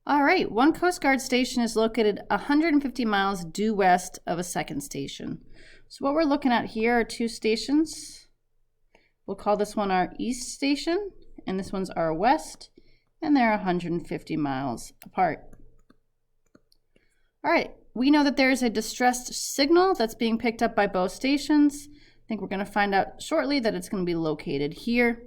All right, one Coast Guard station is located 150 miles due west of a second station. So what we're looking at here are two stations. We'll call this one our east station, and this one's our west, and they're 150 miles apart. All right, we know that there's a distressed signal that's being picked up by both stations. I think we're going to find out shortly that it's going to be located here.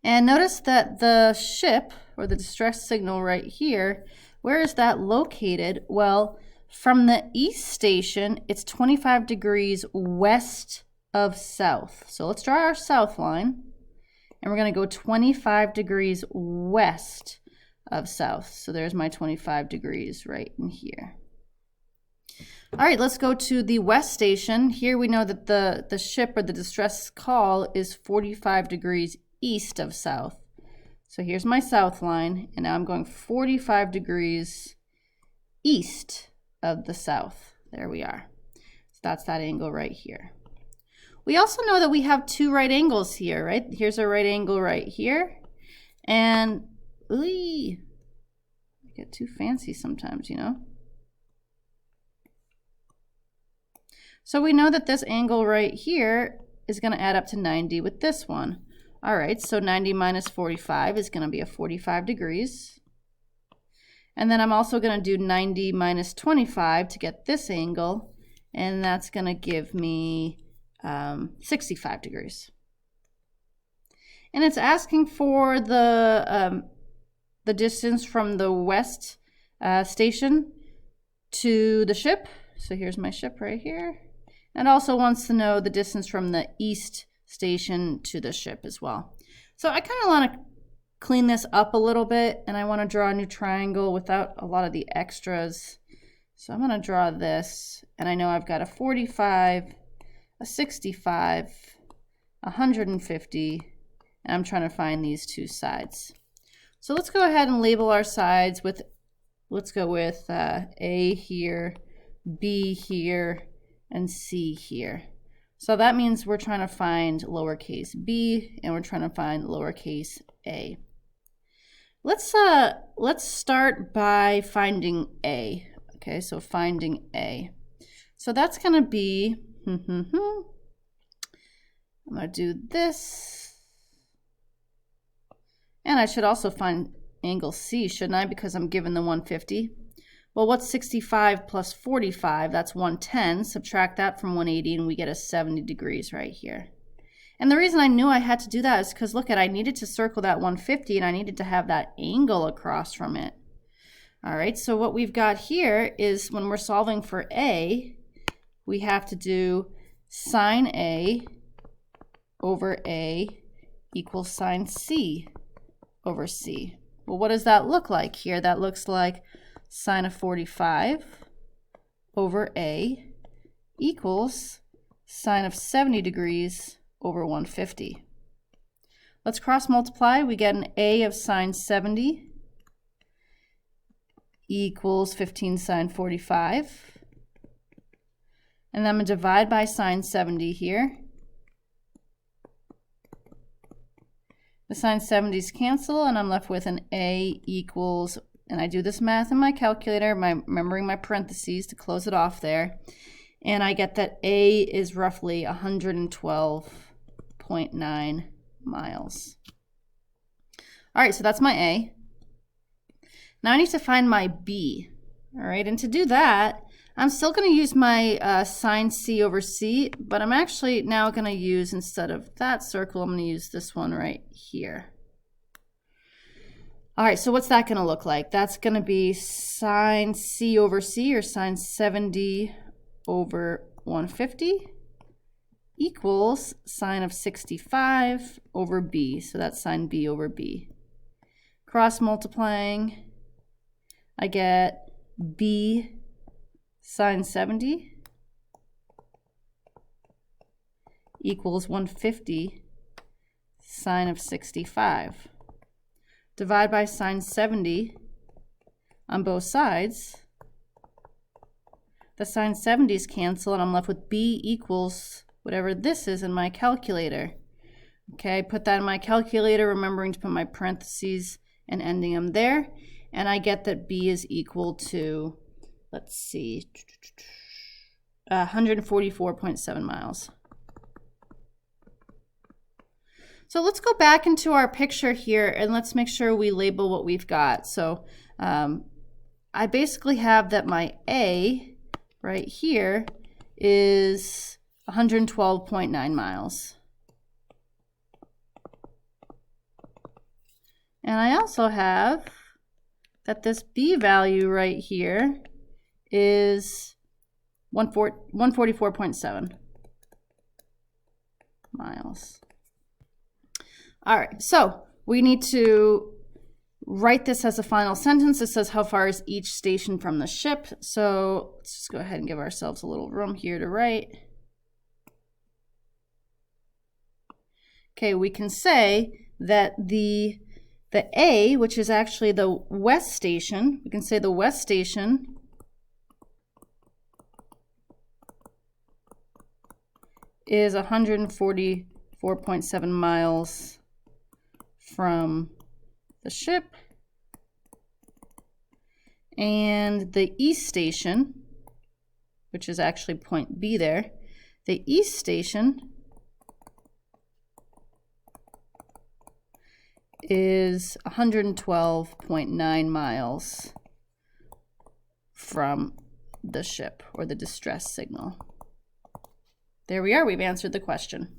And notice that the ship, or the distress signal right here, where is that located? Well, from the east station, it's 25 degrees west of south. So let's draw our south line, and we're going to go 25 degrees west of south. So there's my 25 degrees right in here. All right, let's go to the west station. Here we know that the ship, or the distress call, is 45 degrees east of south. So here's my south line, and now I'm going 45 degrees east of the south. There we are. So that's that angle right here. We also know that we have two right angles here, right? Here's a right angle right here. And, I get too fancy sometimes, you know? So we know that this angle right here is going to add up to 90 with this one. All right, so 90 minus 45 is going to be a 45 degrees. And then I'm also going to do 90 minus 25 to get this angle, and that's going to give me 65 degrees. And it's asking for the distance from the west station to the ship. So here's my ship right here. And also wants to know the distance from the east station to the ship as well. So I kind of want to clean this up a little bit, and I want to draw a new triangle without a lot of the extras. So I'm going to draw this, and I know I've got a 45, a 65, 150, and I'm trying to find these two sides. So let's go ahead and label our sides with, let's go with A here, B here, and C here. So that means we're trying to find lowercase b, and we're trying to find lowercase a. Let's start by finding a. Okay, so finding a. So that's going to be, I'm going to do this. And I should also find angle C, shouldn't I? Because I'm given the 150. Well, what's 65 plus 45? That's 110. Subtract that from 180, and we get a 70 degrees right here. And the reason I knew I had to do that is because, look, I needed to circle that 150, and I needed to have that angle across from it. All right, so what we've got here is when we're solving for A, we have to do sine A over A equals sine C over C. Well, what does that look like here? That looks like sine of 45 over A equals sine of 70 degrees over 150. Let's cross multiply. We get an A of sine 70 equals 15 sine 45. And then I'm going to divide by sine 70 here. The sine 70s cancel, and I'm left with an A equals, and I do this math in my calculator, remembering my parentheses to close it off there. And I get that A is roughly 112.9 miles. All right, so that's my A. Now I need to find my B. All right, and to do that, I'm still going to use my sine C over C, but I'm actually now going to use, instead of that circle, I'm going to use this one right here. All right, so what's that going to look like? That's going to be sine C over C, or sine 70 over 150, equals sine of 65 over B. So that's sine B over B. Cross multiplying, I get B sine 70 equals 150 sine of 65. Divide by sine 70 on both sides. The sine 70s cancel, and I'm left with B equals whatever this is in my calculator. Okay, put that in my calculator, remembering to put my parentheses and ending them there. and I get that B is equal to, let's see, 144.7 miles. So let's go back into our picture here and let's make sure we label what we've got. So I basically have that my A right here is 112.9 miles. And I also have that this B value right here is 144.7 miles. All right, so we need to write this as a final sentence. It says how far is each station from the ship. So let's just go ahead and give ourselves a little room here to write. Okay, we can say that the A, which is actually the west station, we can say the west station is 144.7 miles from the ship, and the east station, which is actually point B there, the east station is 112.9 miles from the ship or the distress signal. There we are, we've answered the question.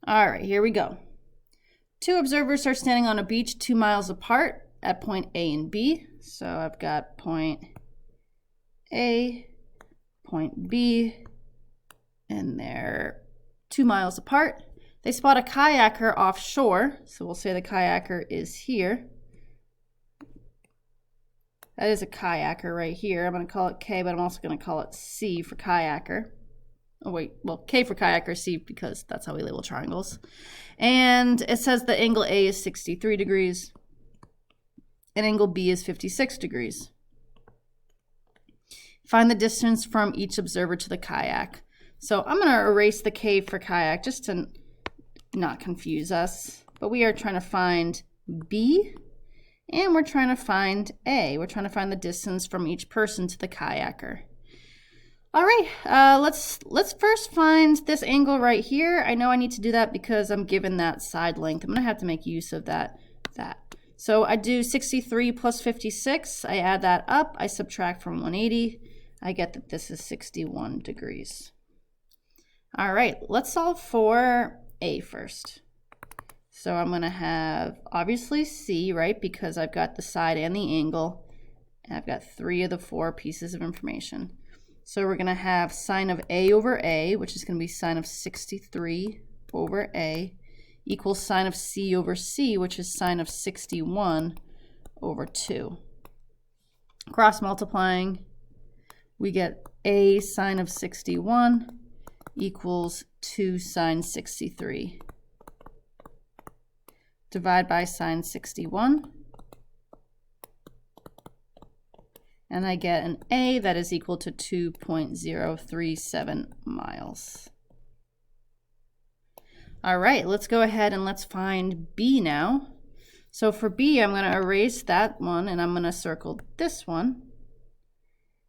All right, here we go. Two observers are standing on a beach 2 miles apart at point A and B. So I've got point A, point B, and they're 2 miles apart. They spot a kayaker offshore. So we'll say the kayaker is here. That is a kayaker right here. I'm going to call it K, but I'm also going to call it C for kayaker. Oh wait, well, K for kayaker, C because that's how we label triangles. And it says the angle A is 63 degrees and angle B is 56 degrees. Find the distance from each observer to the kayak. So I'm going to erase the K for kayak just to not confuse us. But we are trying to find B and we're trying to find A. We're trying to find the distance from each person to the kayaker. All right, let's first find this angle right here. I know I need to do that because I'm given that side length. I'm going to have to make use of that. So I do 63 plus 56. I add that up. I subtract from 180. I get that this is 61 degrees. All right, let's solve for A first. So I'm going to have, obviously, C, right, because I've got the side and the angle. And I've got 3 of the 4 pieces of information. So we're going to have sine of A over A, which is going to be sine of 63 over A, equals sine of C over C, which is sine of 61 over 2. Cross multiplying, we get A sine of 61 equals 2 sine 63. Divide by sine 61. And I get an A that is equal to 2.037 miles. All right, let's go ahead and let's find B now. So for B, I'm going to erase that one and I'm going to circle this one.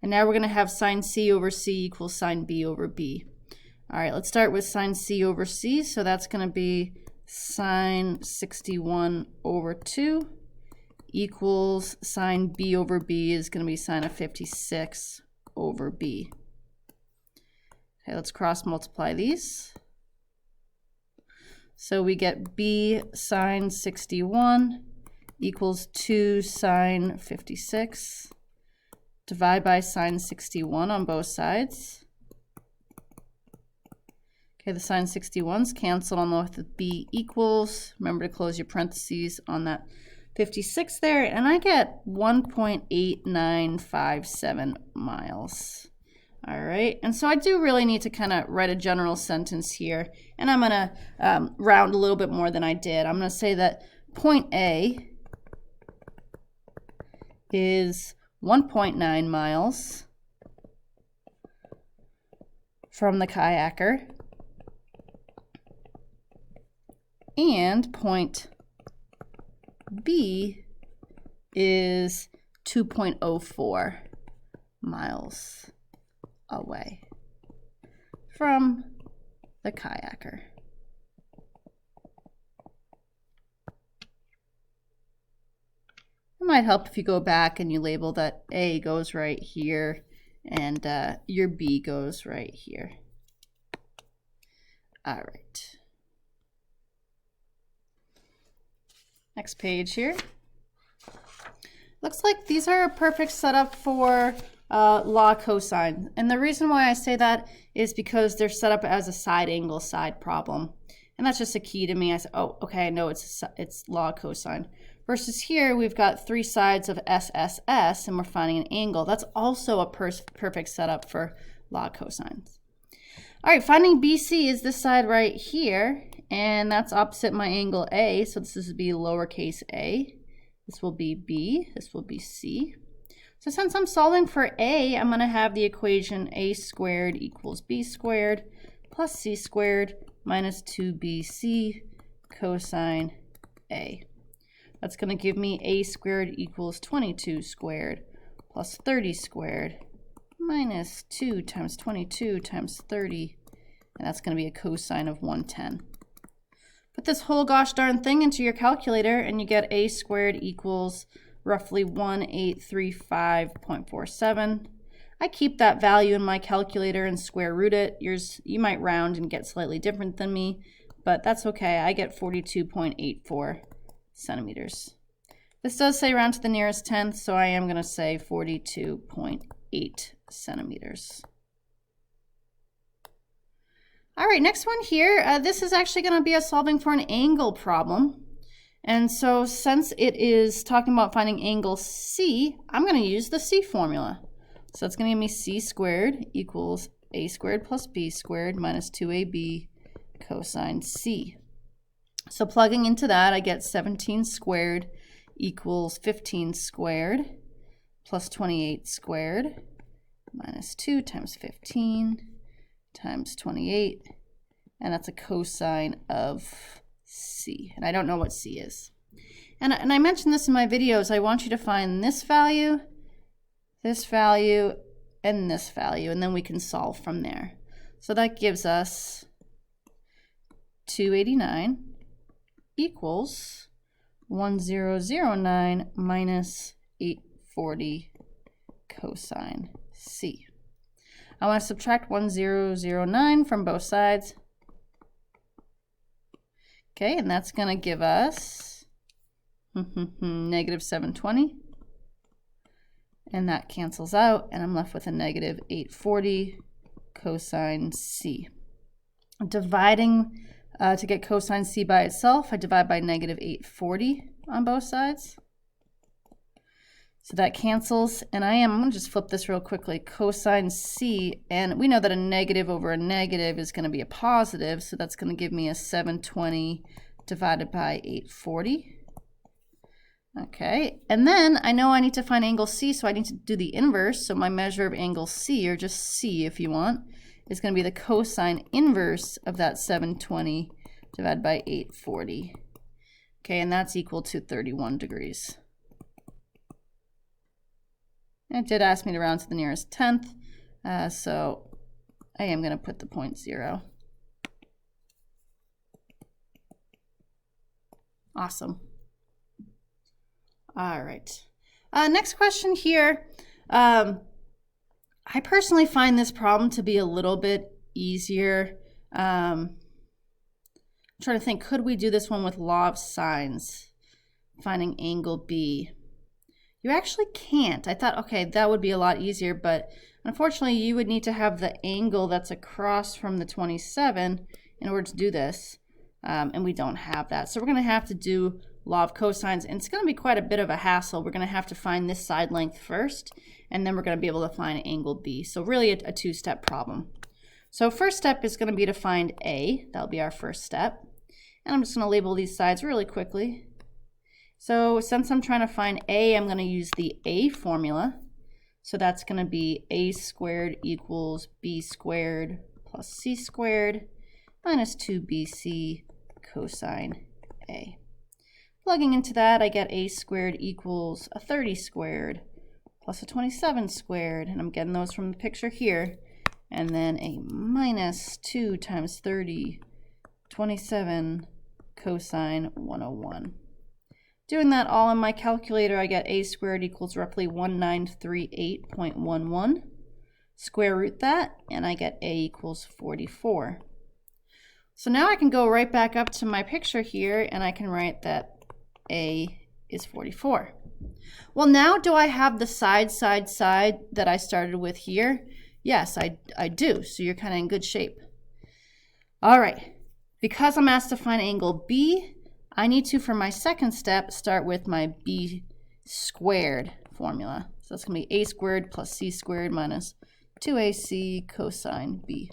And now we're going to have sine C over C equals sine B over B. All right, let's start with sine C over C. So that's going to be sine 61 over 2. Equals sine B over B is going to be sine of 56 over B. Okay, let's cross multiply these. So we get B sine 61 equals 2 sine 56. Divide by sine 61 on both sides. Okay, the sine 61's cancel on the B equals. Remember to close your parentheses on that 56 there, and I get 1.8957 miles. All right, and so I do really need to kind of write a general sentence here, and I'm going to round a little bit more than I did. I'm going to say that point A is 1.9 miles from the kayaker, and point B is 2.04 miles away from the kayaker. It might help if you go back and you label that A goes right here and your B goes right here. All right. Next page here. Looks like these are a perfect setup for law cosine. And the reason why I say that is because they're set up as a side angle side problem. And that's just a key to me. I said, oh, okay, I know it's law cosine. Versus here, we've got three sides of SSS, and we're finding an angle. That's also a perfect setup for law cosines. All right, finding BC is this side right here, and that's opposite my angle A, so this would be lowercase a. This will be B, this will be C. So since I'm solving for A, I'm going to have the equation A squared equals B squared plus C squared minus 2BC cosine A. That's going to give me A squared equals 22 squared plus 30 squared minus 2 times 22 times 30, and that's going to be a cosine of 110. Put this whole gosh darn thing into your calculator and you get A squared equals roughly 1835.47. I keep that value in my calculator and square root it. Yours, you might round and get slightly different than me, but that's okay. I get 42.84 centimeters. This does say round to the nearest tenth, so I am going to say 42.8 centimeters. All right, next one here. This is actually going to be a solving for an angle problem. And so since it is talking about finding angle C, I'm going to use the C formula. So it's going to give me C squared equals A squared plus B squared minus 2AB cosine C. So plugging into that, I get 17 squared equals 15 squared plus 28 squared minus 2 times 15 times 28, and that's a cosine of C. And I don't know what C is. And I mentioned this in my videos. I want you to find this value, and this value, and then we can solve from there. So that gives us 289 equals 1009 minus 840 cosine C. I want to subtract 1009 from both sides. Okay, and that's going to give us negative 720. And that cancels out, and I'm left with a negative 840 cosine C. Dividing to get cosine C by itself, I divide by negative 840 on both sides. So that cancels, and I'm going to just flip this real quickly. Cosine C, and we know that a negative over a negative is going to be a positive, so that's going to give me a 720 divided by 840. Okay, and then I know I need to find angle C, so I need to do the inverse. So my measure of angle C, or just C if you want, is going to be the cosine inverse of that 720 divided by 840. Okay, and that's equal to 31 degrees. It did ask me to round to the nearest tenth, so I am going to put the 0.0. Awesome. All right. Next question here. I personally find this problem to be a little bit easier. I'm trying to think, could we do this one with law of sines, finding angle B? You actually can't. I thought, okay, that would be a lot easier, but unfortunately you would need to have the angle that's across from the 27 in order to do this, and we don't have that. So we're going to have to do law of cosines, and it's going to be quite a bit of a hassle. We're going to have to find this side length first, and then we're going to be able to find angle B. So really a two-step problem. So first step is going to be to find A. That'll be our first step. And I'm just going to label these sides really quickly. So since I'm trying to find A, I'm going to use the A formula. So that's going to be A squared equals B squared plus C squared minus 2BC cosine A. Plugging into that, I get a squared equals a 30 squared plus a 27 squared, and I'm getting those from the picture here. And then a minus 2 times 30, 27 cosine 101. Doing that all in my calculator, I get a squared equals roughly 1938.11. Square root that, and I get a equals 44. So now I can go right back up to my picture here, and I can write that a is 44. Well, now do I have the side that I started with here? Yes, I do. So you're kind of in good shape. All right. Because I'm asked to find angle B, I need to, for my second step, start with my B squared formula. So that's going to be a squared plus c squared minus 2ac cosine B.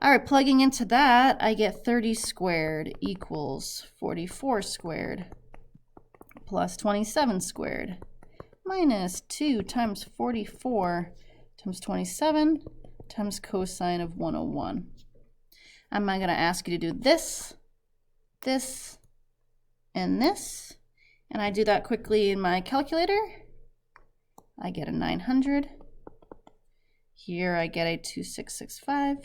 All right, plugging into that, I get 30 squared equals 44 squared plus 27 squared minus 2 times 44 times 27 times cosine of 101. I'm going to ask you to do this, this, and this. And I do that quickly in my calculator. I get a 900. Here I get a 2665.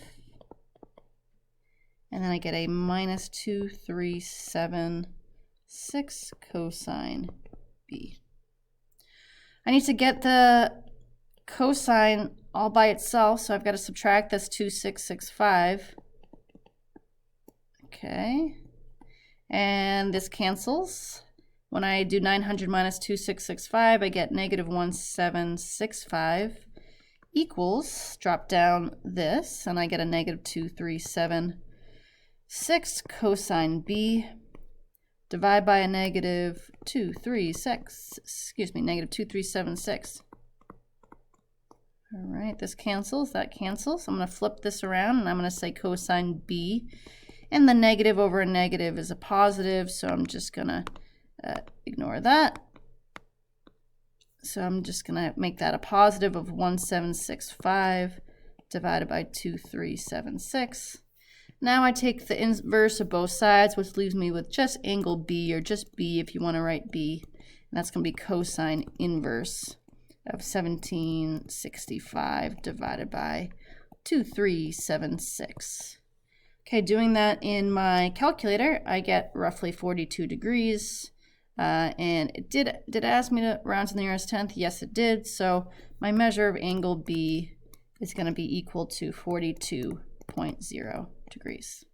And then I get a minus 2376 cosine B. I need to get the cosine all by itself, so I've got to subtract this 2665. Okay. And this cancels. When I do 900 minus 2665, I get negative 1765 equals, drop down this, and I get a negative 2376 cosine B. Divide by a negative 2376. All right, this cancels, that cancels. I'm going to flip this around, and I'm going to say cosine B. And the negative over a negative is a positive, so I'm just going to ignore that. So I'm just going to make that a positive of 1765 divided by 2376. Now I take the inverse of both sides, which leaves me with just angle B, or just B if you want to write B. And that's going to be cosine inverse of 1765 divided by 2376. Okay, doing that in my calculator, I get roughly 42 degrees. And it did ask me to round to the nearest tenth. Yes, it did. So my measure of angle B is going to be equal to 42.0 degrees.